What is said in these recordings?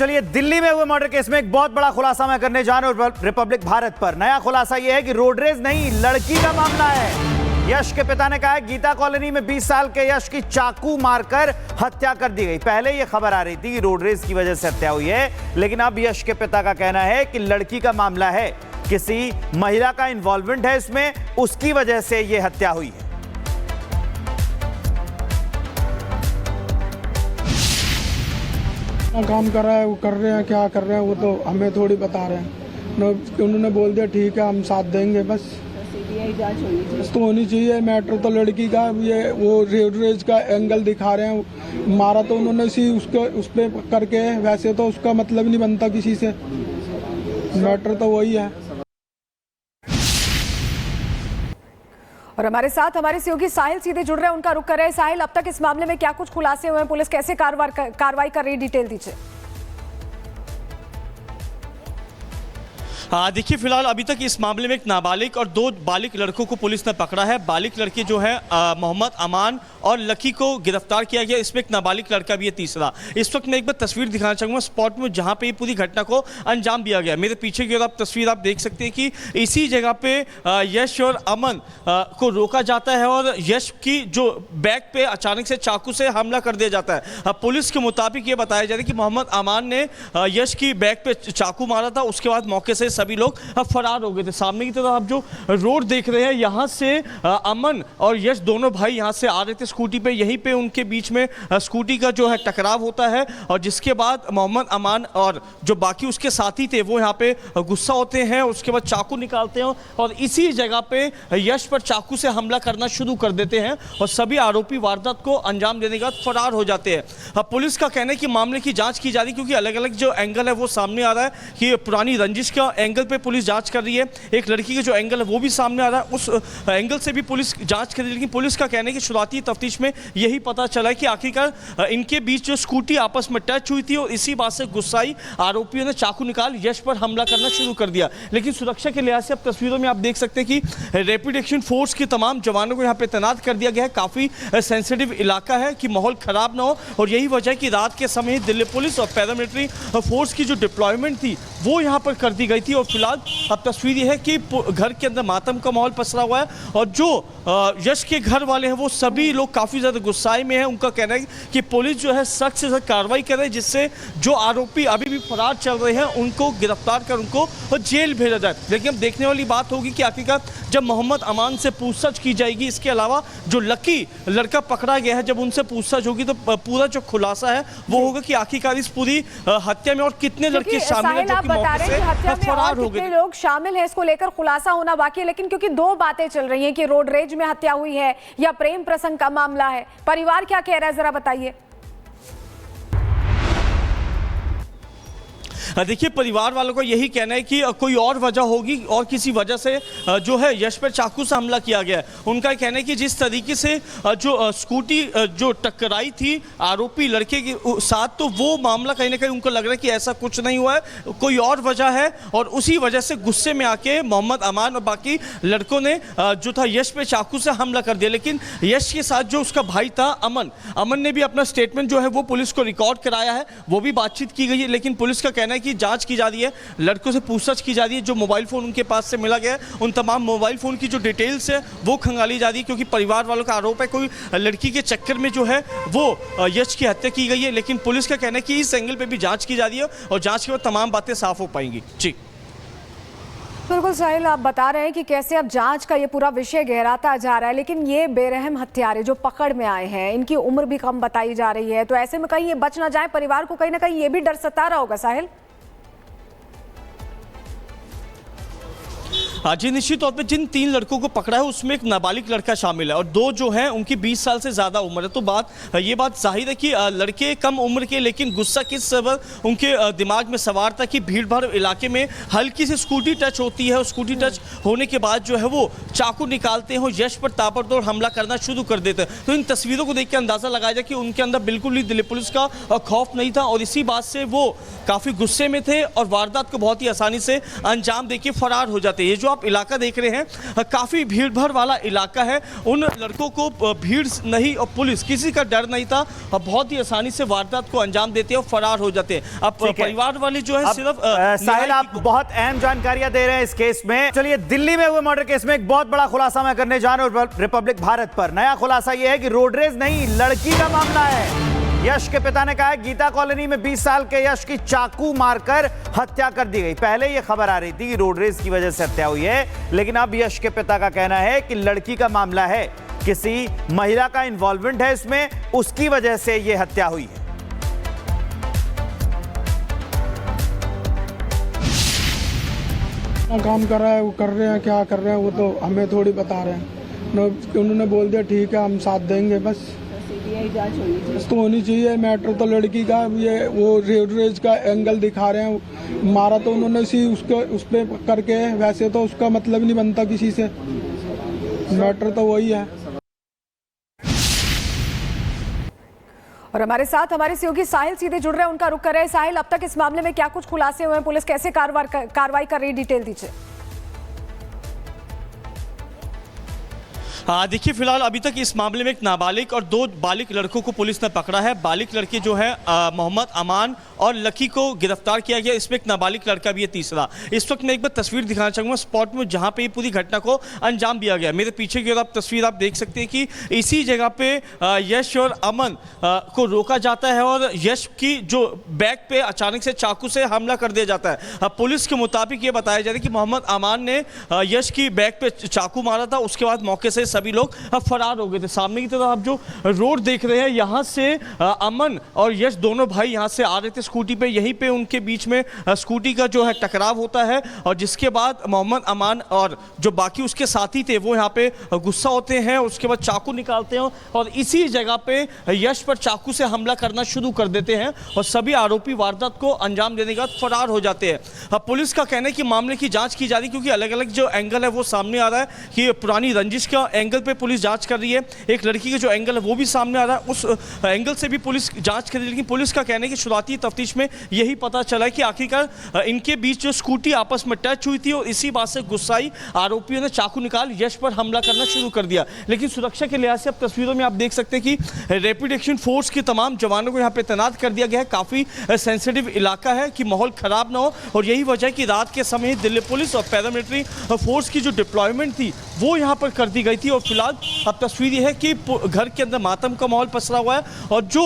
चलिए दिल्ली में हुए मर्डर केस में एक बहुत बड़ा खुलासा मैं करने जा रहा हूं रिपब्लिक भारत पर। नया खुलासा यह है कि रोड रेज नहीं, लड़की का मामला है। यश के पिता ने कहा है गीता कॉलोनी में 20 साल के यश की चाकू मारकर हत्या कर दी गई। पहले यह खबर आ रही थी कि रोड रेज की वजह से हत्या हुई है, लेकिन अब यश के पिता का कहना है कि लड़की का मामला है, किसी महिला का इन्वॉल्वमेंट है इसमें, उसकी वजह से यह हत्या हुई है। काम कर रहा है, वो कर रहे हैं, क्या कर रहे हैं वो तो हमें थोड़ी बता रहे हैं। उन्होंने बोल दिया ठीक है हम साथ देंगे, बस सीबीआई जांच तो होनी चाहिए। मैटर तो लड़की का, ये वो रोड रेज का एंगल दिखा रहे हैं। मारा तो उन्होंने उस पे करके, वैसे तो उसका मतलब नहीं बनता किसी से। मैटर तो वही है। और हमारे साथ हमारे सहयोगी साहिल सीधे जुड़ रहे हैं, उनका रुख कर रहे हैं। साहिल, अब तक इस मामले में क्या कुछ खुलासे हुए हैं, पुलिस कैसे कार्रवाई कर रही है, डिटेल दीजिए। देखिए फिलहाल अभी तक इस मामले में एक नाबालिग और 2 बालिग लड़कों को पुलिस ने पकड़ा है। बालिग लड़के जो है मोहम्मद अमान और लकी को गिरफ्तार किया गया। इसमें एक नाबालिग लड़का भी है तीसरा। इस वक्त मैं एक बार तस्वीर दिखाना चाहूँगा स्पॉट में जहाँ पे ये पूरी घटना को अंजाम दिया गया। मेरे पीछे की आप तस्वीर आप देख सकते हैं कि इसी जगह पे यश और अमन को रोका जाता है और यश की जो बैग पे अचानक से चाकू से हमला कर दिया जाता है। पुलिस के मुताबिक ये बताया जा रहा है कि मोहम्मद अमान ने यश की बैग पे चाकू मारा था, उसके बाद मौके से सभी लोग फरार हो गए थे। सामने की तरफ आप जो रोड देख रहे हैं, यहाँ से अमन और यश दोनों भाई यहाँ से आ रहे थे स्कूटी पे। यहीं पे उनके बीच में स्कूटी का जो है टकराव होता है और जिसके बाद मोहम्मद अमान और जो बाकी उसके साथी थे वो यहाँ पे गुस्सा होते हैं, उसके बाद चाकू निकालते हैं और इसी जगह पे यश पर चाकू से हमला करना शुरू कर देते हैं और सभी आरोपी वारदात को अंजाम देने के बाद फरार हो जाते हैं। पुलिस का कहना है कि मामले की जांच की जा रही है क्योंकि अलग अलग जो एंगल है वो सामने आ रहा है कि पुरानी रंजिश का एंगल पे पुलिस जांच कर रही है, एक लड़की का जो एंगल है वो भी सामने आ रहा है, उस एंगल से भी पुलिस जांच कर रही है। लेकिन पुलिस का कहना है कि शुरुआती तफ्तीश में यही पता चला है कि आखिरकार इनके बीच जो स्कूटी आपस में टच हुई थी और इसी बात से गुस्साई आरोपियों ने चाकू निकाल यश पर हमला करना शुरू कर दिया। लेकिन सुरक्षा के लिहाज से अब तस्वीरों में आप देख सकते हैं कि रैपिड एक्शन फोर्स के तमाम जवानों को यहाँ पे तैनात कर दिया गया है। काफी सेंसिटिव इलाका है कि माहौल खराब ना हो और यही वजह है कि रात के समय दिल्ली पुलिस और पैरामिलिट्री फोर्स की जो डिप्लॉयमेंट थी वो यहाँ पर कर दी गई थी। और फिलहाल अब तस्वीर ये है कि घर के अंदर मातम का माहौल पसरा हुआ है और जो यश के घर वाले हैं वो सभी लोग काफ़ी ज़्यादा गुस्साए में हैं। उनका कहना है कि पुलिस जो है सख्त से सख्त कार्रवाई करे जिससे जो आरोपी अभी भी फरार चल रहे हैं उनको गिरफ्तार कर उनको जेल भेजा जाए। लेकिन अब देखने वाली बात होगी कि आखिरकार जब मोहम्मद अमान से पूछताछ की जाएगी, इसके अलावा जो लकी लड़का पकड़ा गया है जब उनसे पूछताछ होगी तो पूरा जो खुलासा है वो होगा कि आखिरकार इस पूरी हत्या में और कितने लड़के शामिल हैं जो कि मौके से फरार हो गए। लोग शामिल हैं, इसको लेकर खुलासा होना बाकी है। लेकिन क्योंकि 2 बातें चल रही हैं कि रोड रेज में हत्या हुई है या प्रेम प्रसंग का मामला है, परिवार क्या कह रहा है जरा बताइए। देखिए परिवार वालों का यही कहना है कि कोई और वजह होगी और किसी वजह से जो है यश पर चाकू से हमला किया गया है। उनका कहना है कि जिस तरीके से जो स्कूटी जो टकराई थी आरोपी लड़के के साथ, तो वो मामला कहीं ना कहीं उनको लग रहा है कि ऐसा कुछ नहीं हुआ है, कोई और वजह है और उसी वजह से गुस्से में आके मोहम्मद अमान और बाकी लड़कों ने जो था यश पे चाकू से हमला कर दिया। लेकिन यश के साथ जो उसका भाई था अमन ने भी अपना स्टेटमेंट जो है वो पुलिस को रिकॉर्ड कराया है, वो भी बातचीत की गई है। लेकिन पुलिस का कहना है कि जांच की जा रही है, लड़कों से पूछताछ की जा रही है, जो मोबाइल फोन उनके पास से मिला गया है उन तमाम मोबाइल फोन की जो डिटेल्स है वो खंगाली जा रही है क्योंकि परिवार वालों का आरोप है कोई लड़की के चक्कर में जो है वो यश की हत्या की गई है। लेकिन पुलिस का कहना है कि इस एंगल पे भी जांच की जा रही है और जांच के बाद तमाम बातें साफ हो पाएंगी। जी बिल्कुल साहिल, आप बता रहे हैं कि कैसे अब जांच का ये पूरा विषय गहराता जा रहा है, लेकिन ये बेरहम हत्यारे जो पकड़ में आए हैं इनकी उम्र भी कम बताई जा रही है, तो ऐसे में कहीं ये बच ना जाए, परिवार को कहीं ना कहीं ये भी डर सता रहा होगा साहिल। जी निश्चित तौर पे जिन 3 लड़कों को पकड़ा है उसमें एक नाबालिग लड़का शामिल है और 2 जो हैं उनकी 20 साल से ज़्यादा उम्र है। तो ये बात जाहिर है कि लड़के कम उम्र के, लेकिन गुस्सा किस सबब उनके दिमाग में सवार था कि भीड़ भाड़ इलाके में हल्की सी स्कूटी टच होती है और स्कूटी टच होने के बाद जो है वो चाकू निकालते हैं, यश पर ताबड़तोड़ हमला करना शुरू कर देते हैं। तो इन तस्वीरों को देख के अंदाज़ा लगाया जाए कि उनके अंदर बिल्कुल भी दिल्ली पुलिस का खौफ नहीं था और इसी बात से वो काफ़ी गुस्से में थे और वारदात को बहुत ही आसानी से अंजाम देके फरार हो जाते हैं। ये जो आप इलाका देख रहे हैं काफ़ी भीड़ भाड़ वाला इलाका है। उन लड़कों को भीड़ नहीं और पुलिस किसी का डर नहीं था और बहुत ही आसानी से वारदात को अंजाम देते हैं और फरार हो जाते हैं। अब परिवार वाले जो है सिर्फ साहिल आप बहुत अहम जानकारियां दे रहे हैं इस केस में। चलिए, दिल्ली में हुए मर्डर केस में एक बहुत बड़ा खुलासा मैं करने जा रहा हूं रिपब्लिक भारत पर। नया खुलासा यह है कि रोड रेज नहीं, लड़की का मामला है। यश के पिता ने कहा है गीता कॉलोनी में 20 साल के यश की चाकू मारकर हत्या कर दी गई। पहले यह खबर आ रही थी कि रोड रेज की वजह से हत्या हुई है, लेकिन अब यश के पिता का कहना है कि लड़की का मामला है, किसी महिला का इन्वॉल्वमेंट है इसमें, उसकी वजह से यह हत्या हुई है। काम कर रहा है, वो कर रहे हैं, क्या कर रहे हैं वो तो हमें थोड़ी बता रहे हैं। उन्होंने बोल दिया ठीक है हम साथ देंगे, बस जांच तो होनी चाहिए। मैटर तो लड़की का, ये वो रेज का एंगल दिखा रहे हैं। मारा तो उन्होंने उस पे करके, वैसे तो उसका मतलब नहीं बनता किसी से। मैटर तो वही है। और हमारे साथ हमारे सहयोगी साहिल सीधे जुड़ रहे हैं, उनका रुख कर रहे हैं। साहिल, अब तक इस मामले में क्या कुछ खुलासे हुए हैं, पुलिस कैसे कार्रवाई कर रही है, डिटेल दीजिए। देखिए, फिलहाल अभी तक इस मामले में एक नाबालिग और 2 बालिग लड़कों को पुलिस ने पकड़ा है। बालिग लड़के जो है मोहम्मद अमान और लकी को गिरफ्तार किया गया। इसमें एक नाबालिग लड़का भी है तीसरा। इस वक्त मैं एक बार तस्वीर दिखाना चाहूँगा स्पॉट में जहाँ पे ये पूरी घटना को अंजाम दिया गया। मेरे पीछे की ओर तस्वीर आप देख सकते हैं कि इसी जगह पे यश और अमन को रोका जाता है और यश की जो बैग पे अचानक से चाकू से हमला कर दिया जाता है। पुलिस के मुताबिक ये बताया जा रहा है कि मोहम्मद अमान ने यश की बैग पे चाकू मारा था, उसके बाद मौके से सभी लोग फरार हो गए थे। सामने की तरफ आप जो रोड देख रहे हैं, यहाँ से अमन और यश दोनों भाई यहाँ से आ रहे थे स्कूटी पे। यहीं पे उनके बीच में स्कूटी का जो है टकराव होता है और जिसके बाद मोहम्मद अमान और जो बाकी उसके साथी थे वो यहाँ पे गुस्सा होते हैं, उसके बाद चाकू निकालते हैं और इसी जगह पे यश पर चाकू से हमला करना शुरू कर देते हैं और सभी आरोपी वारदात को अंजाम देने के बाद फरार हो जाते हैं। पुलिस का कहना है कि मामले की जाँच की जा रही है क्योंकि अलग अलग जो एंगल है वो सामने आ रहा है कि पुरानी रंजिश का एंगल पे पुलिस जांच कर रही है, एक लड़की का जो एंगल है वो भी सामने आ रहा है, उस एंगल से भी पुलिस जांच कर रही है। लेकिन पुलिस का कहना है कि शुरुआती तफ्तीश में यही पता चला है कि आखिरकार इनके बीच जो स्कूटी आपस में टच हुई थी और इसी बात से गुस्साई आरोपियों ने चाकू निकाल यश पर हमला करना शुरू कर दिया। लेकिन सुरक्षा के लिहाज से अब तस्वीरों में आप देख सकते हैं कि रैपिड एक्शन फोर्स के तमाम जवानों को यहाँ पे तैनात कर दिया गया है। काफ़ी सेंसिटिव इलाका है कि माहौल खराब ना हो और यही वजह है कि रात के समय दिल्ली पुलिस और पैरामिलिट्री फोर्स की जो डिप्लॉयमेंट थी वो यहाँ पर कर दी गई थी। और फिलहाल अब तस्वीर ये है कि घर के अंदर मातम का माहौल पसरा हुआ है और जो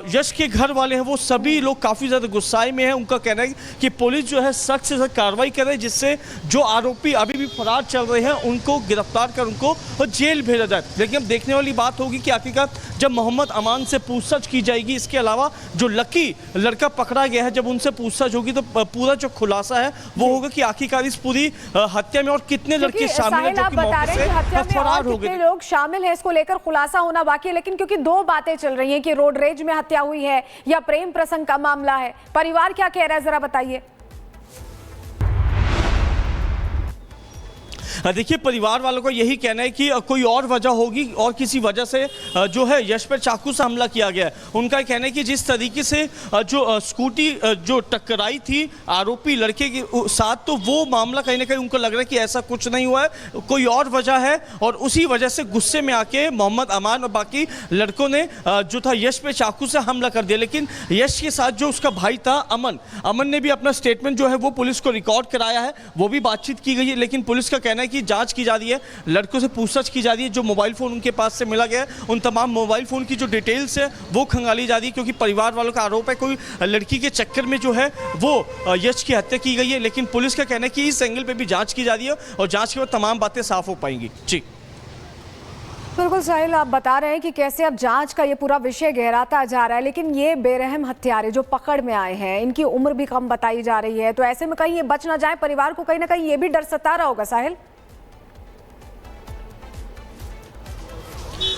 यश के घर वाले हैं वो सभी लोग काफ़ी ज़्यादा गुस्साए में हैं। उनका कहना है कि पुलिस जो है सख्त से सख्त कार्रवाई करे जिससे जो आरोपी अभी भी फरार चल रहे हैं उनको गिरफ्तार कर उनको जेल भेजा जाए। लेकिन अब देखने वाली बात होगी कि आखिरकार जब मोहम्मद अमान से पूछताछ की जाएगी, इसके अलावा जो लकी लड़का पकड़ा गया है जब उनसे पूछताछ होगी तो पूरा जो खुलासा है वो होगा कि आखिरकार इस पूरी हत्या में और कितने लड़के शामिल हैं जो कि मौके से फरार हो गए। लोग शामिल हैं, इसको लेकर खुलासा होना बाकी है। लेकिन क्योंकि 2 बातें चल रही हैं कि रोड रेज में हत्या हुई है या प्रेम प्रसंग का मामला है, परिवार क्या कह रहा है जरा बताइए। देखिए, परिवार वालों का यही कहना है कि कोई और वजह होगी और किसी वजह से जो है यश पर चाकू से हमला किया गया है। उनका कहना है कि जिस तरीके से जो स्कूटी जो टकराई थी आरोपी लड़के के साथ, तो वो मामला कहीं ना कहीं उनको लग रहा है कि ऐसा कुछ नहीं हुआ है, कोई और वजह है और उसी वजह से गुस्से में आके मोहम्मद अमान और बाकी लड़कों ने जो था यश पे चाकू से हमला कर दिया। लेकिन यश के साथ जो उसका भाई था अमन ने भी अपना स्टेटमेंट जो है वो पुलिस को रिकॉर्ड कराया है, वो भी बातचीत की गई है। लेकिन पुलिस का कहना है कि जांच की जा रही है, लड़कों से पूछताछ की जा रही है, जो मोबाइल फोन उनके पास से मिला गया है उन तमाम मोबाइल फोन की जो डिटेल्स है वो खंगाली जा रही है क्योंकि परिवार वालों का आरोप है कोई लड़की के चक्कर में जो है वो यश की हत्या की गई है। लेकिन पुलिस का कहना है कि इस एंगल पे भी जांच की जा रही है और जांच के बाद तमाम बातें साफ हो पाएंगी। जी बिल्कुल साहिल, आप बता रहे हैं कि कैसे अब जांच का ये पूरा विषय गहराता जा रहा है, लेकिन ये बेरहम हत्यारे जो पकड़ में आए हैं इनकी उम्र भी कम बताई जा रही है, तो ऐसे में कहीं ये बच ना जाए, परिवार को कहीं ना कहीं ये भी डर सता रहा होगा साहिल।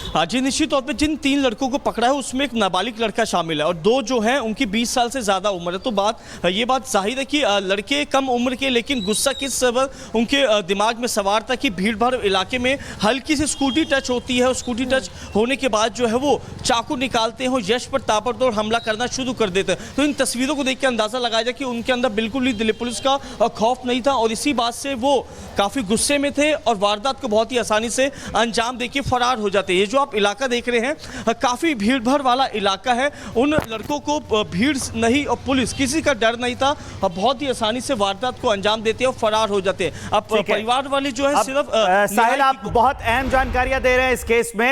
जी निश्चित तौर पे जिन 3 लड़कों को पकड़ा है उसमें एक नाबालिग लड़का शामिल है और 2 जो हैं उनकी 20 साल से ज़्यादा उम्र है। तो ये बात जाहिर है कि लड़के कम उम्र के, लेकिन गुस्सा किस सबब उनके दिमाग में सवार था कि भीड़ भाड़ इलाके में हल्की सी स्कूटी टच होती है और स्कूटी टच होने के बाद जो है वो चाकू निकालते हैं और यश पर ताबड़तोड़ हमला करना शुरू कर देते हैं। तो इन तस्वीरों को देख के अंदाज़ा लगाया जाए कि उनके अंदर बिल्कुल ही दिल्ली पुलिस का खौफ नहीं था और इसी बात से वो काफ़ी गुस्से में थे और वारदात को बहुत ही आसानी से अंजाम देके फरार हो जाते हैं। ये जो आप इलाका देख रहे हैं काफ़ी भीड़ भाड़ वाला इलाका है। उन लड़कों को भीड़ नहीं और पुलिस किसी का डर नहीं था और बहुत ही आसानी से वारदात को अंजाम देते हैं और फरार हो जाते हैं। अब परिवार वाले जो है सिर्फ साहिल, आप बहुत अहम जानकारियां दे रहे हैं इस केस में।